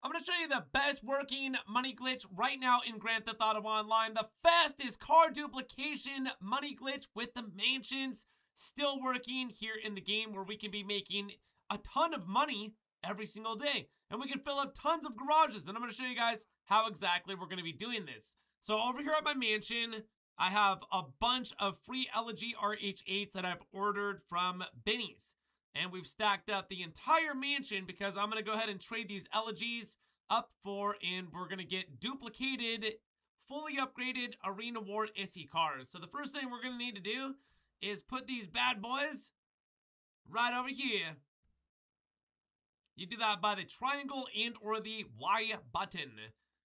I'm going to show you the best working money glitch right now in Grand Theft Auto Online. The fastest car duplication money glitch with the mansions still working here in the game, where we can be making a ton of money every single day. And we can fill up tons of garages. And I'm going to show you guys how exactly we're going to be doing this. So over here at my mansion, I have a bunch of free LG RH8s that I've ordered from Benny's. And we've stacked up the entire mansion because I'm going to go ahead and trade these LGs up for, and we're going to get duplicated, fully upgraded Arena War ISI cars. So the first thing we're going to need to do is put these bad boys right over here. You do that by the triangle and or the Y button.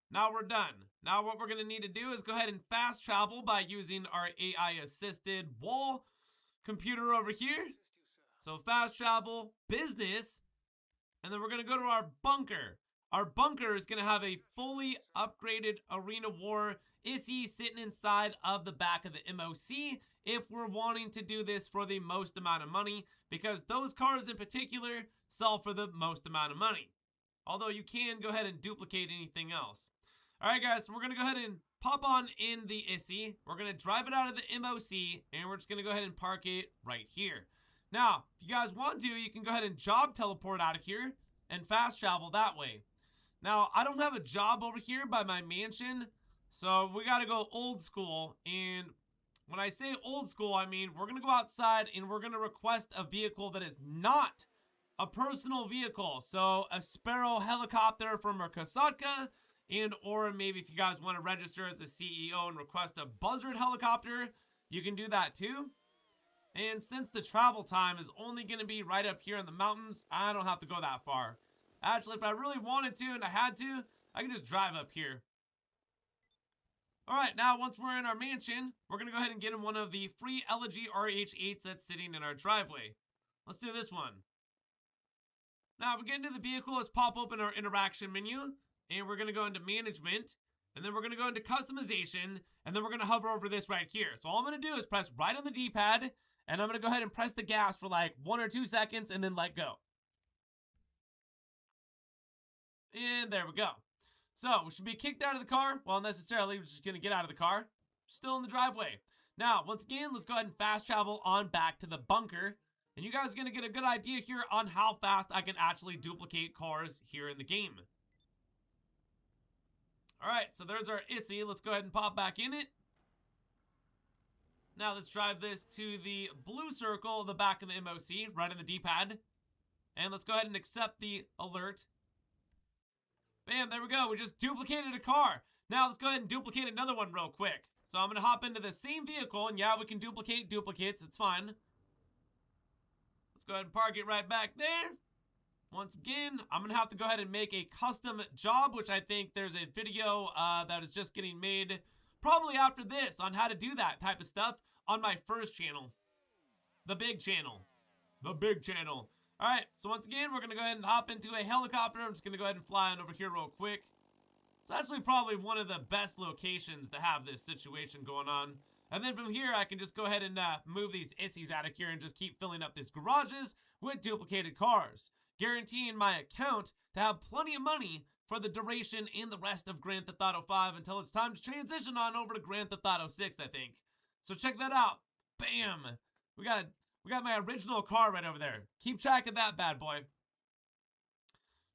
Now we're done. Now what we're going to need to do is go ahead and fast travel by using our AI assisted wall computer over here. So fast travel, business, and then we're going to go to our bunker. Our bunker is going to have a fully upgraded Arena War ISI sitting inside of the back of the MOC if we're wanting to do this for the most amount of money, because those cars in particular sell for the most amount of money. Although you can go ahead and duplicate anything else. Alright guys, so we're going to go ahead and pop on in the ISI. We're going to drive it out of the MOC, and we're just going to go ahead and park it right here. Now, if you guys want to, you can go ahead and job teleport out of here and fast travel that way. Now, I don't have a job over here by my mansion, so we got to go old school. And when I say old school, I mean we're going to go outside and we're going to request a vehicle that is not a personal vehicle. So a Sparrow helicopter from our Kasatka, and or maybe if you guys want to register as a CEO and request a Buzzard helicopter, you can do that too. And since the travel time is only going to be right up here in the mountains, I don't have to go that far. Actually, if I really wanted to and I had to, I can just drive up here. Alright, now once we're in our mansion, we're going to go ahead and get in one of the free LG RH8s that's sitting in our driveway. Let's do this one. Now, we get into the vehicle, let's pop open our interaction menu, and we're going to go into management, and then we're going to go into customization, and then we're going to hover over this right here. So all I'm going to do is press right on the D-pad, and I'm going to go ahead and press the gas for like 1 or 2 seconds and then let go. And there we go. So we should be kicked out of the car. Well, necessarily, we're just going to get out of the car. Still in the driveway. Now, once again, let's go ahead and fast travel on back to the bunker. And you guys are going to get a good idea here on how fast I can actually duplicate cars here in the game. Alright, so there's our ISI. Let's go ahead and pop back in it. Now let's drive this to the blue circle, the back of the MOC, right on the D-pad. And let's go ahead and accept the alert. Bam, there we go. We just duplicated a car. Now let's go ahead and duplicate another one real quick. So I'm going to hop into the same vehicle, and yeah, we can duplicate duplicates. It's fine. Let's go ahead and park it right back there. Once again, I'm going to have to go ahead and make a custom job, which I think there's a video that is just getting made probably after this on how to do that type of stuff on my first channel. The big channel. The big channel. Alright, so once again, we're going to go ahead and hop into a helicopter. I'm just going to go ahead and fly on over here real quick. It's actually probably one of the best locations to have this situation going on. And then from here, I can just go ahead and move these ISIs out of here and just keep filling up these garages with duplicated cars, guaranteeing my account to have plenty of money for the duration and the rest of Grand Theft Auto 5 until it's time to transition on over to Grand Theft Auto 6, I think. So check that out. Bam! We got my original car right over there. Keep track of that bad boy.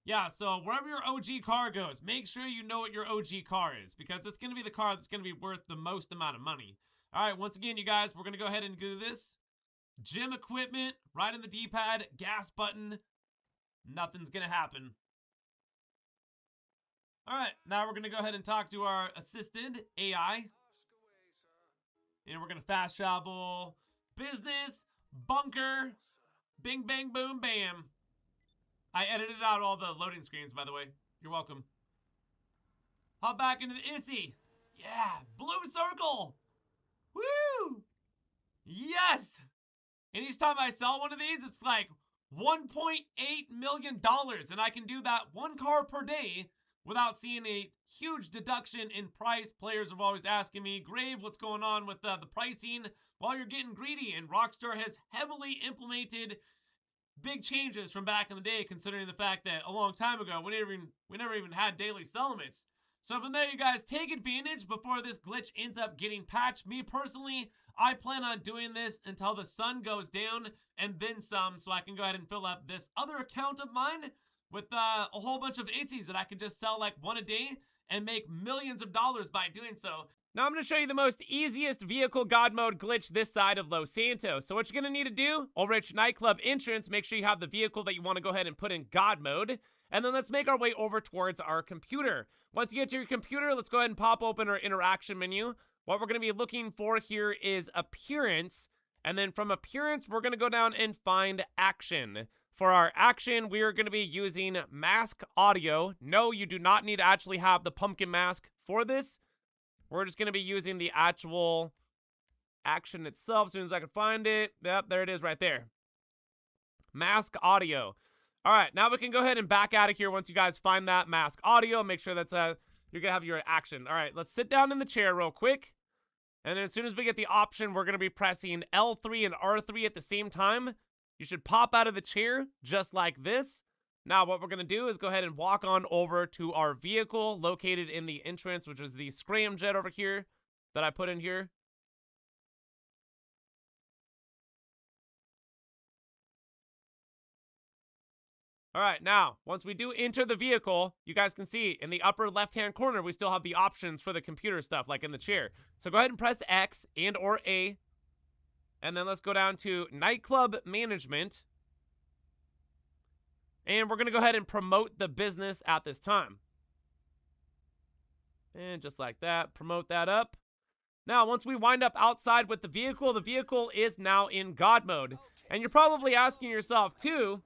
Yeah, so wherever your OG car goes, make sure you know what your OG car is, because it's going to be the car that's going to be worth the most amount of money. Alright, once again, you guys, we're going to go ahead and do this. Gym equipment, right on the D-pad, gas button. Nothing's going to happen. Alright, now we're going to go ahead and talk to our assisted AI. And we're going to fast travel, business, bunker, bing, bang, boom, bam. I edited out all the loading screens, by the way. You're welcome. Hop back into the ISI. Yeah, blue circle. Woo! Yes! And each time I sell one of these, it's like $1.8 million. And I can do that one car per day without seeing a huge deduction in price. Players are always asking me, Grave, what's going on with the pricing? Well, you're getting greedy, and Rockstar has heavily implemented big changes from back in the day, considering the fact that a long time ago, we never even had daily settlements. So from there, you guys take advantage before this glitch ends up getting patched. Me personally, I plan on doing this until the sun goes down and then some, so I can go ahead and fill up this other account of mine with a whole bunch of ACs that I can just sell like one a day and make millions of dollars by doing so. Now I'm going to show you the most easiest vehicle God mode glitch this side of Los Santos. So what you're going to need to do, over at your nightclub entrance, make sure you have the vehicle that you want to go ahead and put in God mode. And then let's make our way over towards our computer. Once you get to your computer, let's go ahead and pop open our interaction menu. What we're going to be looking for here is appearance. And then from appearance, we're going to go down and find action. For our action, we are going to be using mask audio. No, you do not need to actually have the pumpkin mask for this. We're just going to be using the actual action itself as soon as I can find it. Yep, there it is right there. Mask audio. All right, now we can go ahead and back out of here once you guys find that mask audio. Make sure that's you're going to have your action. All right, let's sit down in the chair real quick. And then as soon as we get the option, we're going to be pressing L3 and R3 at the same time. You should pop out of the chair just like this. Now, what we're going to do is go ahead and walk on over to our vehicle located in the entrance, which is the scramjet over here that I put in here. All right, now, once we do enter the vehicle, you guys can see in the upper left-hand corner, we still have the options for the computer stuff, like in the chair. So go ahead and press X and or A. And then let's go down to Nightclub Management. And we're going to go ahead and promote the business at this time. And just like that, promote that up. Now, once we wind up outside with the vehicle is now in God mode. And you're probably asking yourself, too,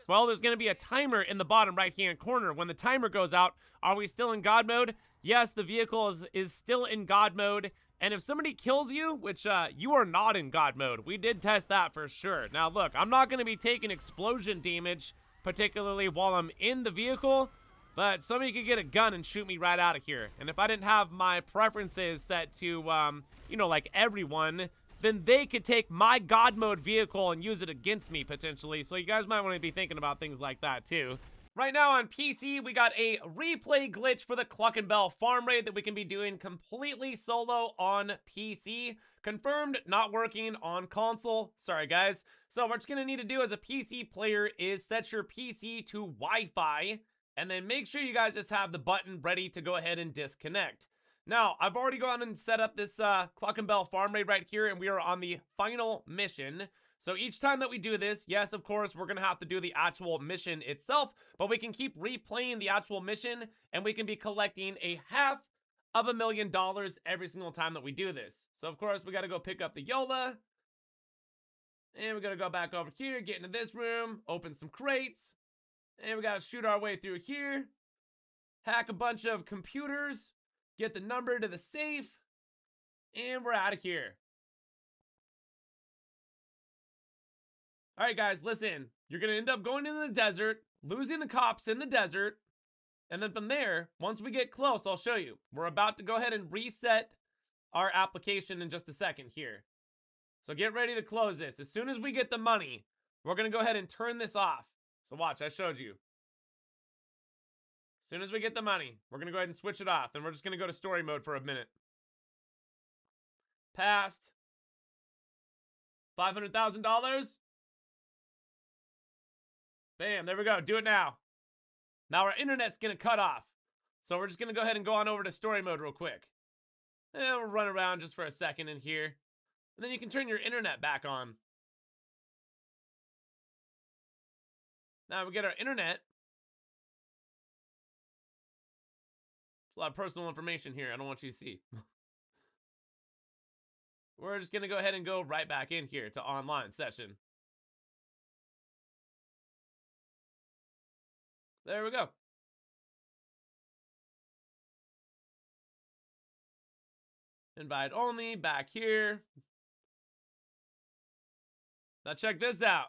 well, there's going to be a timer in the bottom right-hand corner. When the timer goes out, are we still in God mode? Yes, the vehicle is still in God mode. And if somebody kills you, which you are not in God mode, we did test that for sure. Now, look, I'm not going to be taking explosion damage, particularly while I'm in the vehicle, but somebody could get a gun and shoot me right out of here. And if I didn't have my preferences set to, you know, like everyone, then they could take my God mode vehicle and use it against me, potentially. So you guys might want to be thinking about things like that, too. Right now on PC, we got a replay glitch for the Cluck and Bell farm raid that we can be doing completely solo on PC. Confirmed, not working on console. Sorry, guys. So what you're going to need to do as a PC player is set your PC to Wi-Fi, and then make sure you guys just have the button ready to go ahead and disconnect. Now, I've already gone and set up this Cluck and Bell farm raid right here, and we are on the final mission. So each time that we do this, yes, of course, we're going to have to do the actual mission itself, but we can keep replaying the actual mission, and we can be collecting $500,000 every single time that we do this. So, of course, we got to go pick up the Yola, and we got to go back over here, get into this room, open some crates, and we got to shoot our way through here, hack a bunch of computers, get the number to the safe, and we're out of here. All right, guys, listen. You're going to end up going into the desert, losing the cops in the desert, and then from there, once we get close, I'll show you. We're about to go ahead and reset our application in just a second here. So get ready to close this. As soon as we get the money, we're going to go ahead and turn this off. So watch, I showed you. As soon as we get the money, we're going to go ahead and switch it off, and we're just going to go to story mode for a minute. Passed. $500,000. Bam, there we go. Do it now. Now our internet's going to cut off. So we're just going to go ahead and go on over to story mode real quick. And we'll run around just for a second in here. And then you can turn your internet back on. Now we get our internet. There's a lot of personal information here I don't want you to see. We're just going to go ahead and go right back in here to online session. There we go. Invite only, back here. Now check this out.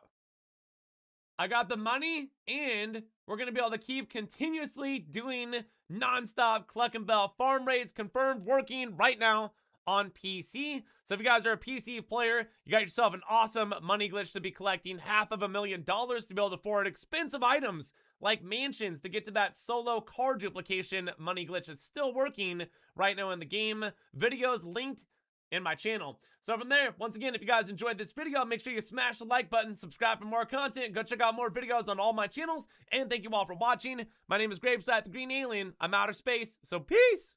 I got the money, and we're going to be able to keep continuously doing non-stop Cluck and Bell farm raids, confirmed working right now on PC. So if you guys are a PC player, you got yourself an awesome money glitch to be collecting $500,000 to be able to afford expensive items like mansions to get to that solo car duplication money glitch that's still working right now in the game. Videos linked in my channel. So from there, once again, if you guys enjoyed this video, make sure you smash the like button, subscribe for more content, go check out more videos on all my channels, and thank you all for watching. My name is GRAVESIGHT, the Green Alien. I'm outer space, so peace!